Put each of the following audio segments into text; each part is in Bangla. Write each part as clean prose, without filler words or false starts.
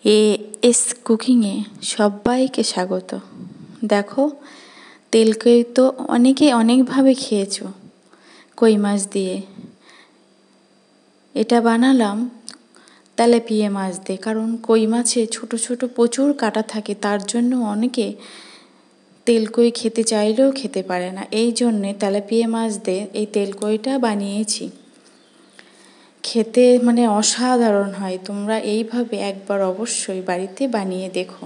এস কুকিংয়ে সবাইকে স্বাগত। দেখো, তেল কই তো অনেকে অনেকভাবে খেয়েছো কই মাছ দিয়ে। এটা বানালাম তেলাপিয়া মাছ দিয়ে, কারণ কই মাছে ছোট ছোট প্রচুর কাঁটা থাকে, তার জন্য অনেকে তেল কই খেতে চাইলেও খেতে পারে না। এই জন্যে তেলাপিয়া মাছ দিয়ে এই তেল কইটা বানিয়েছি। খেতে মানে অসাধারণ হয়। তোমরা এইভাবে একবার অবশ্যই বাড়িতে বানিয়ে দেখো,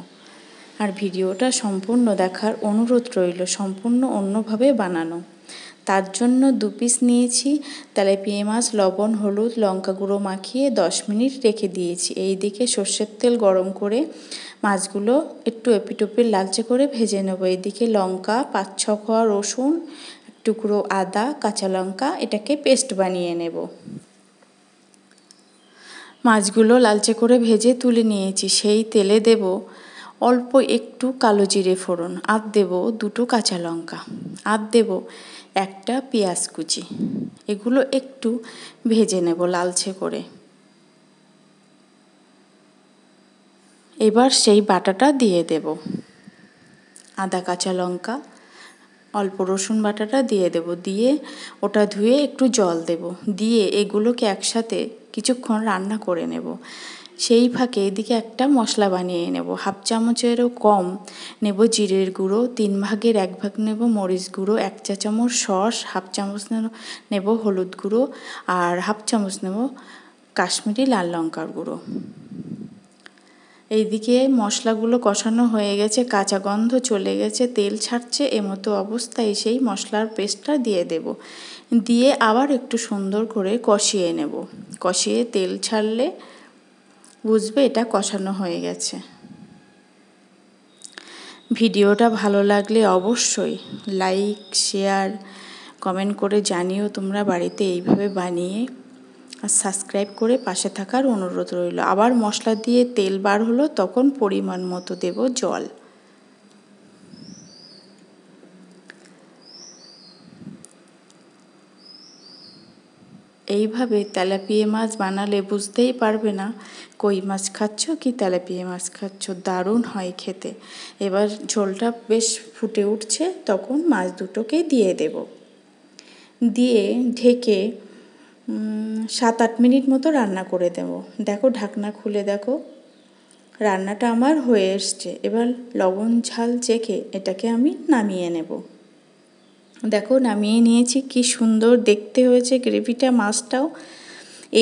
আর ভিডিওটা সম্পূর্ণ দেখার অনুরোধ রইল। সম্পূর্ণ অন্যভাবে বানানো। তার জন্য 2 পিস নিয়েছি তেলাপিয়া মাছ, লবণ হলুদ লঙ্কা গুঁড়ো মাখিয়ে 10 মিনিট রেখে দিয়েছি। এই দিকে সর্ষের তেল গরম করে মাছগুলো একটু এপিটোপি লালচে করে ভেজে নেব। এইদিকে লঙ্কা 5-6 কোয়া রসুন, টুকরো আদা, কাঁচা লঙ্কা, এটাকে পেস্ট বানিয়ে নেব। মাছগুলো লালচে করে ভেজে তুলে নিয়েছি। সেই তেলে দেব অল্প একটু কালো জিরে ফোড়ন, আর দেব 2টো কাঁচা লঙ্কা, আর দেব 1টা পেঁয়াজ কুচি। এগুলো একটু ভেজে নেব লালচে করে। এবার সেই বাটাটা দিয়ে দেব। আদা কাঁচা লঙ্কা অল্প রসুন বাটাটা দিয়ে দেব। দিয়ে ওটা ধুয়ে একটু জল দেব। দিয়ে এগুলোকে একসাথে কিছুক্ষণ রান্না করে নেব। সেই ফাঁকে এদিকে একটা মশলা বানিয়ে নেব। 1/2 চামচেরও কম নেব জিরের গুঁড়ো, 3 ভাগের 1 ভাগ নেব মরিচ গুঁড়ো, 1 চা চামচ সস, 1/2 চামচ নেব হলুদ গুঁড়ো, আর 1/2 চামচ নেব কাশ্মীরি লাল লঙ্কার গুঁড়ো। এইদিকে মশলাগুলো কষানো হয়ে গেছে, কাঁচা গন্ধ চলে গেছে, তেল ছাড়ছে। এমতো অবস্থায় সেই মশলার পেস্টটা দিয়ে দেব। দিয়ে আবার একটু সুন্দর করে কষিয়ে নেব। কষিয়ে তেল ছাড়লে বুঝবে এটা কষানো হয়ে গেছে। ভিডিওটা ভালো লাগলে অবশ্যই লাইক শেয়ার কমেন্ট করে জানিও তোমরা বাড়িতে এইভাবে বানিয়ে, আর সাবস্ক্রাইব করে পাশে থাকার অনুরোধ রইল। আবার মশলা দিয়ে তেল বার হলো, তখন পরিমাণ মতো দেব জল। এইভাবে তেলাপিয়া মাছ বানালে বুঝতেই পারবে না কই মাছ খাচ্ছ কি তেলাপিয়া মাছ খাচ্ছ। দারুণ হয় খেতে। এবার ঝোলটা বেশ ফুটে উঠছে, তখন মাছ দুটোকে দিয়ে দেব। দিয়ে ঢেকে 7-8 মিনিট মতো রান্না করে দেব। দেখো, ঢাকনা খুলে দেখো, রান্নাটা আমার হয়ে এসছে। এবার লবণ ঝাল চেখে এটাকে আমি নামিয়ে নেব। দেখো, নামিয়ে নিয়েছি। কি সুন্দর দেখতে হয়েছে গ্রেভিটা। মাছটাও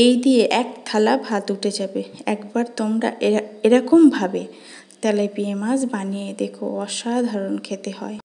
এই দিয়ে 1 থালা ভাত উঠে যাবে। একবার তোমরা এরকমভাবে তেলাপিয়া মাছ বানিয়ে দেখো, অসাধারণ খেতে হয়।